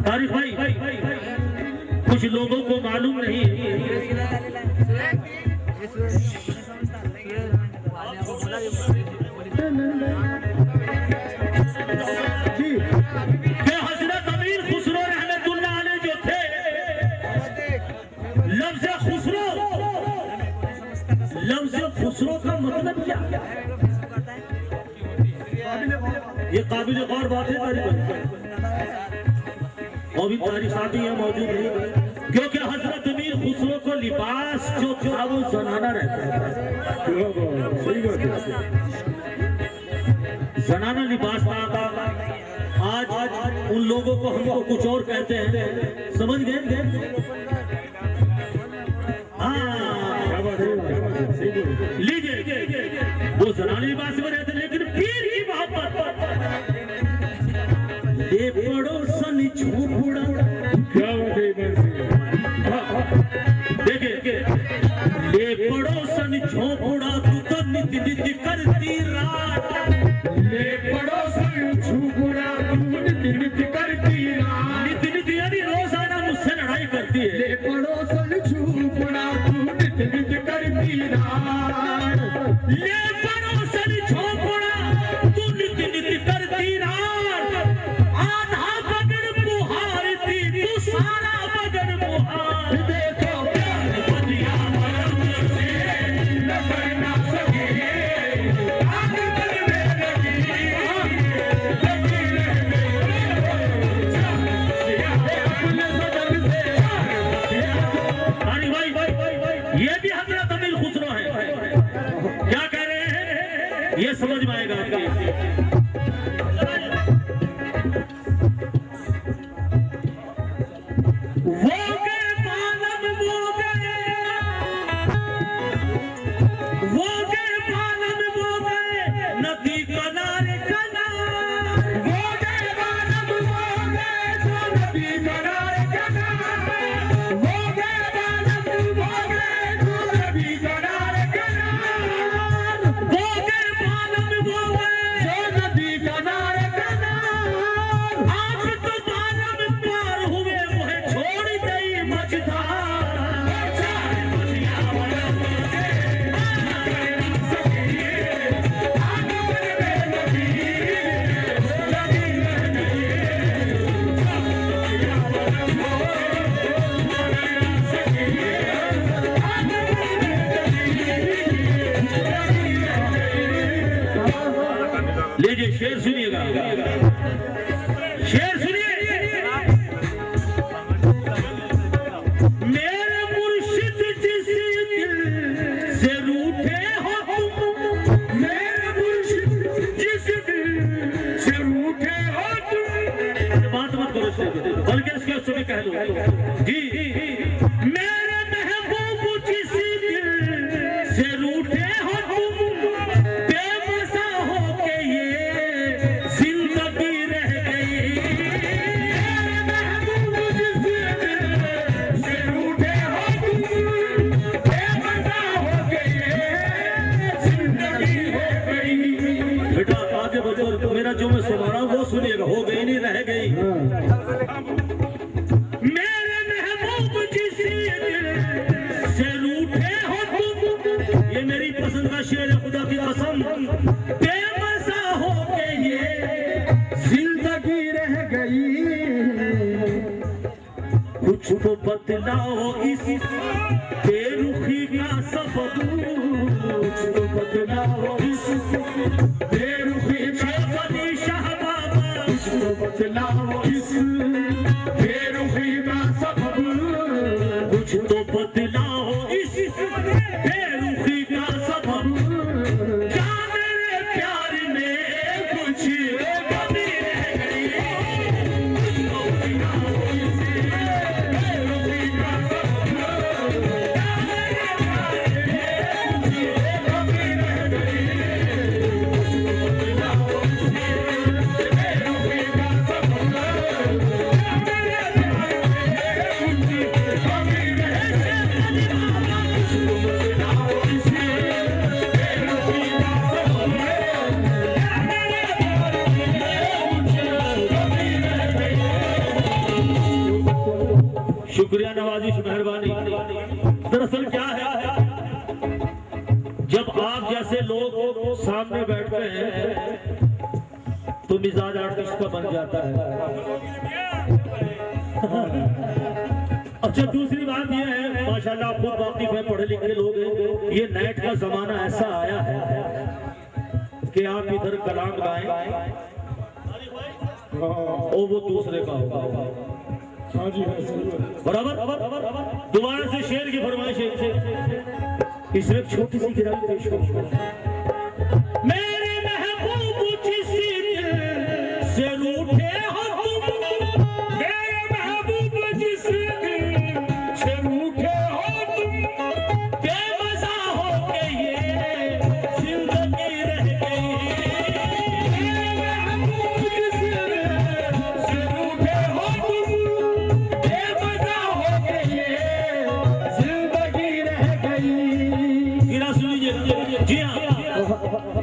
तारिक भाई, कुछ लोगों को मालूम नहीं कि हजरत अमीर खुसरो रहमतुल्लाह अलैह जो थे, लफ्ज़ खुसरो का मतलब क्या? ये काबिल गौर बात है तारिक भाई, और भी तारीखात यहाँ मौजूद है, क्योंकि हजरत अमीर खुसरो को लिबास जो था वो जनाना रहता है। जनाना लिबास था। आज उन लोगों को हमको कुछ और कहते हैं, समझ गए? लीजिए, वो जनाना लिबास में रहते, लेकिन पीर की मोहब्बत ये पड़ोसन झोपड़ा, क्या देखिए, ये पड़ोसन झोपड़ा तू तो नित नित करती रात, ये पड़ोसन झोपड़ा तू नित नित करती रात, नित नित यानी रोजाना मुझसे लड़ाई करती है। ये पड़ोसन झोपड़ा तू नित नित करती रात, ये पड़ोसन झोपड़ा तू नित नित करती रात, आधा बगन मुहारती तू सारा बगन मुहार, देखो प्यार बदिया मरम से न करना सके, आग बन में लगी अपने सदन से। अरे भाई, ये भी हजरत अमीर खुसरो है, क्या कह रहे हैं ये समझ में आएगा आपको। लीजिए शेर सुनिएगा, शेर सुनिए। मेरे मुर्शिद जिस दिल से रूठे हो तुम, मेरे मुर्शिद जिस दिल से रूठे हो तुम, बात मत करो बल्कि इसके सुने कह दो जी, मेरे महबूब जिस दिल से रूठे हो तुम, बेमज़ा हो के ये जिंदगी रह गई, मेरे महबूब जिस दिल से रूठे हो तुम, बेमज़ा हो के ये जिंदगी रह गई। बेटा आगे बढ़ो, मेरा जो मैं सुना रहा हूँ वो सुनिएगा, हो गई नहीं रह गई। मेरे महबूब जिस दिल से रूठे हो तुम, ये मेरी पसंद का शेर है, खुदा की कसम, बेमज़ा हो के ये जिंदगी रह गई, कुछ तो बतलाओ इस बेरुखी का सबब, कुछ तो बतलाओ इस बेरुखी का बनी शाह बाबा, कुछ तो बतलाओ इस बेरुखी का सबब, कुछ तो बतलाओ इस बेरुखी का सबब, क्या मेरे प्यार में कुछ कमी रह गई, कुछ तो बतलाओ इस बेरुखी का सबब, क्या मेरे प्यार में कुछ कमी रह गई। शुक्रिया नवाजिश मेहरबानी। दरअसल क्या है, जब आप जैसे लोग सामने बैठते हैं तो मिजाज आर्टिस्ट का बन जाता है। अच्छा, दूसरी बात यह है, माशाल्लाह आप खुद वाकिफ है, पढ़े लिखे लोग हैं, ये नेट का जमाना ऐसा आया है कि आप इधर कलाम गाएं और वो दूसरे का होगा। बराबर। दोबारा से शेर की फरमाइश है, इसमें छोटी सी गिरावट पेश करो। मेरे महबूब जिस दिल से रूठे हो तुम, मेरे महबूब जिस दिल से रूठे हो तुम, बेमज़ा हो के ये जिंदगी रह गई। मेरे महबूब जिस दिल से रूठे हो तुम, बेमज़ा हो के ये जिंदगी रह गई। गिरा सुनिए जी हाँ।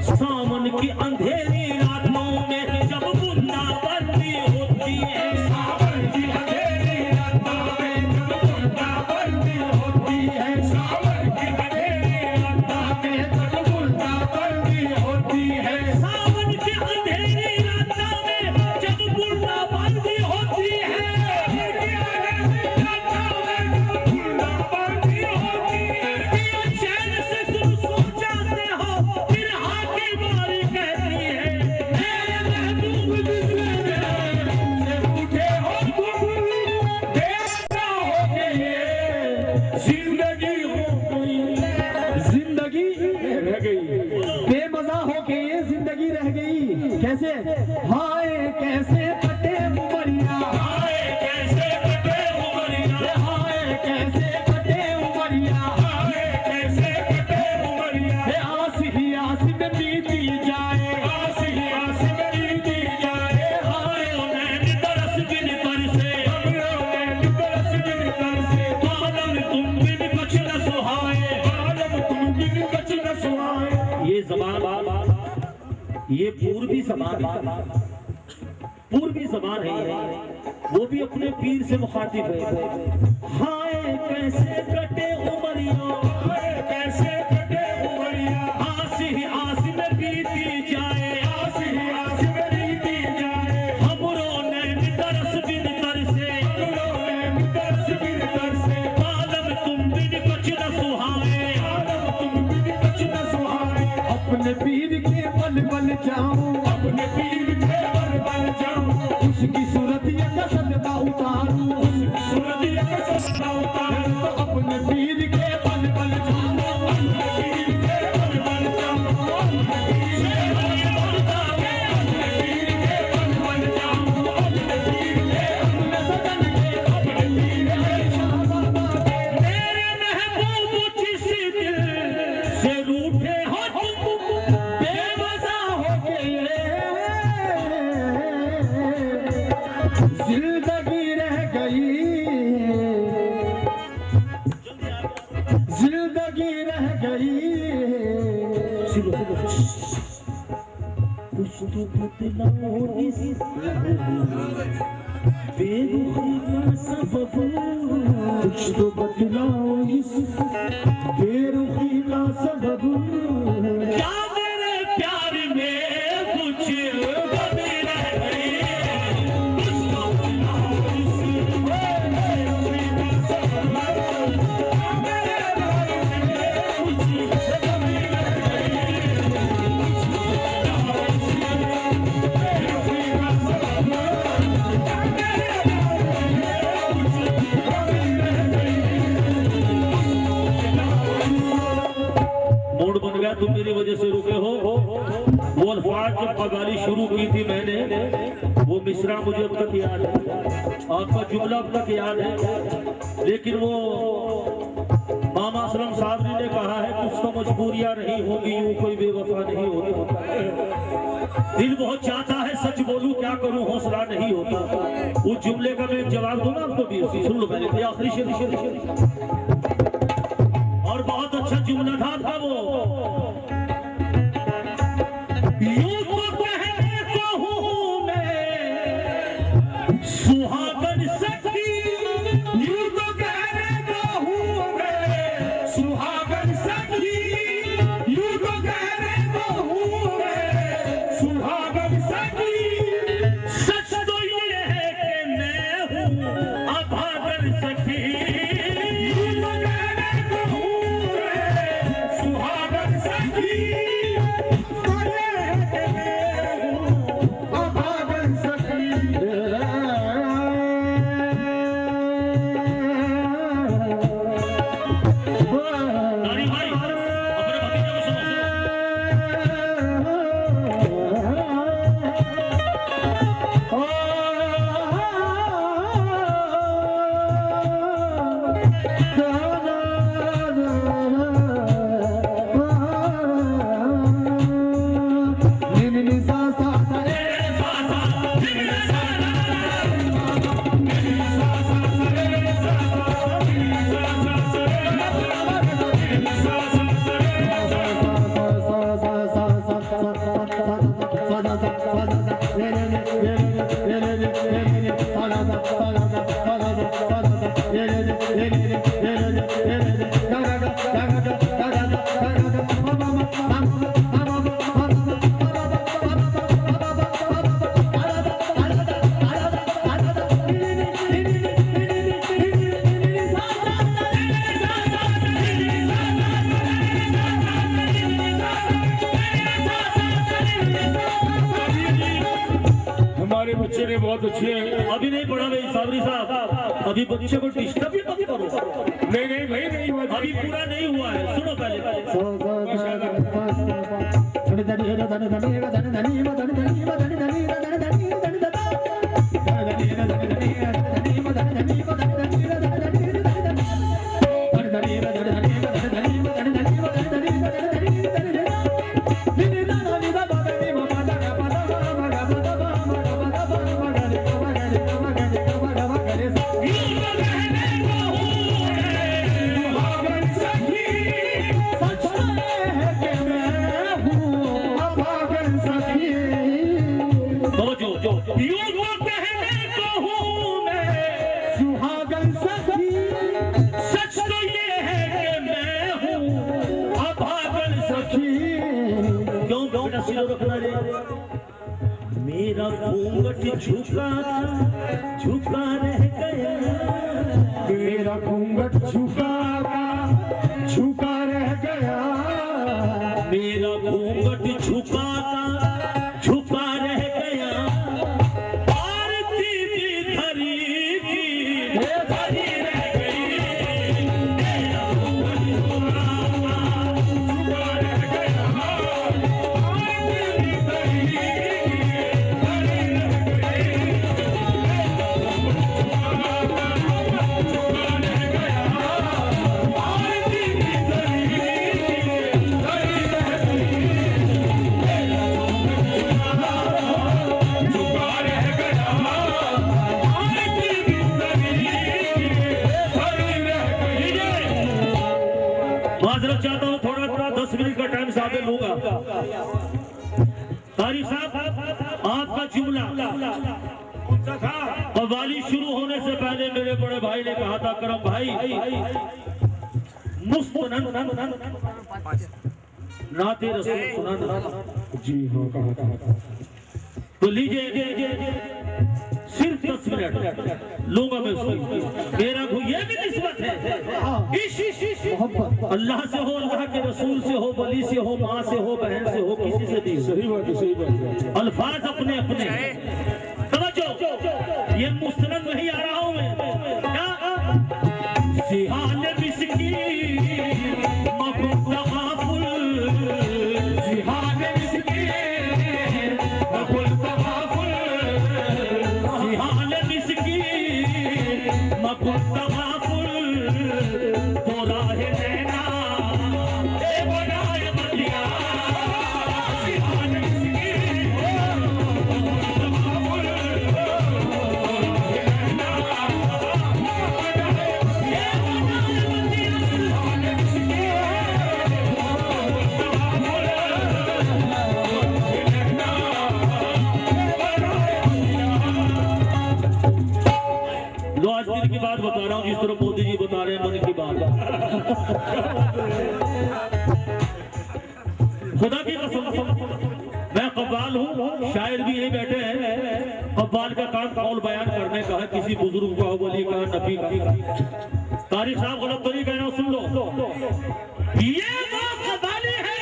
सावन की अंधेरी रातों में जब बूंदाबांदी होती है, सावन की अंधेरी रातों में जब बूंदाबांदी होती है, सावन की अंधेरी रातों में जब बूंदाबांदी होती है, सावन की अंधेरी रातों में जब बूंदाबांदी होती है, बूंदाबांदी होती है, चैन से तुम सो जाते हो, फिर हाथी मारी कहती है, मेरे महबूब जिस दिल से रूठे हो तुम, बेमज़ा हो के ये जिंदगी हो गई। जिंदगी रह गई, बेमजा हो के ये जिंदगी रह गई। कैसे? हाय कैसे कटे उमरिया, हाय कैसे कटे उमरिया, हाय कैसे कटे उमरिया, हाय कैसे कटे उमरिया, आस ही आस में बीती जाए, आस ही आस में बीती जाए, हाय नैन तरस बिन तरसे, नैन तरस बिन तरसे, आलम तुम बिन कुछ न सुहाए, आलम तुम बिन कुछ न सुहाए। ये ज़बान, ये पूर्वी ज़बान है, पूर्वी ज़बान है, वो भी अपने पीर से मुखातिब है। हाय कैसे कटे उमरिया, हाय कैसे कटे उमरिया, आस ही आस में बीती जाए, आस ही आस में बीती जाए, हमरो नैन तरस बिन तरसे, हमरो नैन तरस बिन तरसे, आलम तुम बिन कुछ न सुहाए, आलम तुम बिन कुछ न सुहाए। अपने पीर के बल बल जाऊं, अपने पीर के बल बल जाऊं, उसकी सूरत या सजदा उतारूं, उसकी सूरत या सजदा उतारूं, अपने पीर के बल बल जाऊं, अपने पीर के बल बल जाऊं, अपने पीर के बल बल जाऊं, अपने पीर के बल बल जाऊं, अपने पीर के अपने सजन के, अपने पीर के शाहबाबा के। मेरे महबूब जिस दिल से रूठे हो तुम, बेमजा हो के ये जिंदगी रह गई, जिंदगी रह गई। कुछ तो बदलाओ इस बेरुखी का सबब, कुछ तो बदलाओ इस बेरुखी का सबब। क्या मेरे प्यार में कुछ कमी रह गई, कुछ तो बदलाओ इस बेरुखी का सबब, क्या मेरे प्यार में कुछ कमी रह गई, कुछ तो बदलाओ इस बेरुखी का सबब, क्या मेरे प्यार में कुछ कमी रह गई। मूड बन गया, तुम मेरी वजह से रुके हो। वो अल्फाज जब कवाली शुरू की थी मैंने, वो मिसरा मुझे अब तक याद है, आपका जुमला अब तक याद है, लेकिन वो मामा असलम साहब ने कहा है कुछ तो मजबूरियां नहीं होगी, यूं कोई बेवफा नहीं होता, दिल बहुत चाहता है सच बोलूं क्या करूं हौसला नहीं होता। उस जुमले का मैं जवाब दूंगा आपको भी, सुन लो पहले आखिरी शेर। और बहुत अच्छा जुमला था वो, यूं तो कहने को हूं मैं सुहागन सखी, यूं तो सखी सुहागन सखी अभागन सखी नारी भाई अपने भतीजे को सुनो हमारे बच्चे ने बहुत अच्छे अभी नहीं पढ़ा भाई साबरी साहब अभी बच्चे को डिस्टर्ब भी मत करो नहीं नहीं भाई नहीं हुआ अभी पूरा नहीं हुआ है सुनो पहले यूं तो कहने को हूँ मैं सुहागन सखी सच तो ये है कि मैं हूँ अभागन सखी क्यों बेटा सिर रखना रे मेरा घूंघट झुका रह गया मेरा घूंघट झुका रह गया मेरा घूंघट झुका रह गया आरती भी धरी की धरी रह गई मेरा घूंघट झुका रह गया आरती भी धरी की धरी रह गई आरती भी माजरत चाहता हूँ थोड़ा 10 मिनट का टाइम साथ में लूंगा तारिफ साहब आपका जुमला कव्वाली शुरू होने से पहले मेरे बड़े भाई ने कहा था करम भाई मुस्तनन नाते रसूल सुनाना जी हाँ कहा था तो लीजिए सिर्फ 10 मिनट लूंगा मैं उसको मेरा ये भी निस्बत है इश अल्लाह से हो अल्लाह के रसूल से हो वली से हो माँ से हो बहन से हो किसी से भी सही बात है अल्फाज अपने अपने समझो ये मुस्तनद नहीं आ रहा हूं मैं क्या सिहाने बिस्की मकुल तगाफुल सिहाने बिस्की मकुल तगाफुल सिहाने बिस्की मकुल तगाफुल तो राह नैना ए बनाए मदिया सिहाने बिस्की लो आज दिल की बात बता रहा हूँ जिस तरह मोदी जी बता रहे हैं मन की बात खुदा की कसम मैं कव्वाल हूँ, शायर भी यही बैठे हैं। कव्वाल का काम कौल बयान करने का है, किसी बुजुर्ग का, वली का, नबी का। तारिक साहब गलत तो नहीं कह रहे हो, सुन लो। ये वो कव्वाली है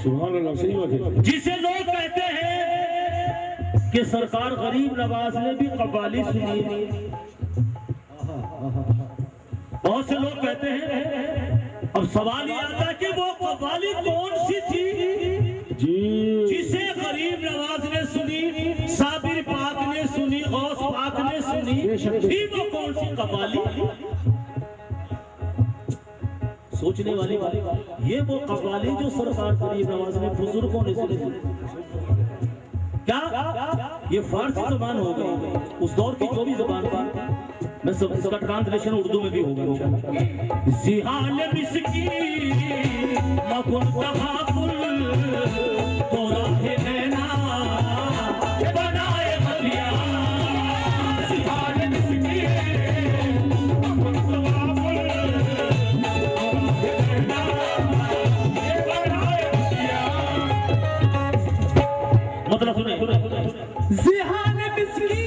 सुभान अल्लाह, सही बात है। जिसे लोग कहते हैं कि सरकार गरीब नवाज ने भी कव्वाली सुनी है। बहुत से लोग कहते हैं। अब सवाल ये आता है कि वो कव्वाली कौन सी थी जी जिसे गरीब नवाज ने सुनी, साबिर पाक ने सुनी, गौस पाक ने सुनी, थी वो कौन सी कव्वाली? सोचने वाली बात, ये वो कव्वाली जो सरकार गरीब नवाज ने बुजुर्गों ने सुनी। क्या ये फारसी जबान हो गई? उस दौर की जो भी जबान थी, मैं सब इसका ट्रांसलेशन उर्दू में भी होगा। जिहाल मिस्की मकुन तहाकुल तोरा है नैना बनाए मदिया। जिहाल मिस्की मकुन तहाकुल तोरा है नैना बनाए मदिया। मतलब सुने, जिहान मिस्की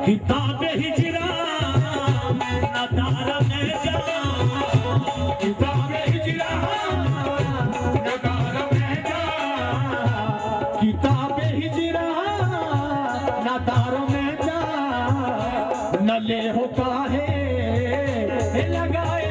किताब हिजरा नदारा में जा, किताब हिजरा नदारा में जा, किताब हिजरा ना दारों में जा, न ले हो काहे लगाए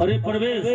अरे परवेज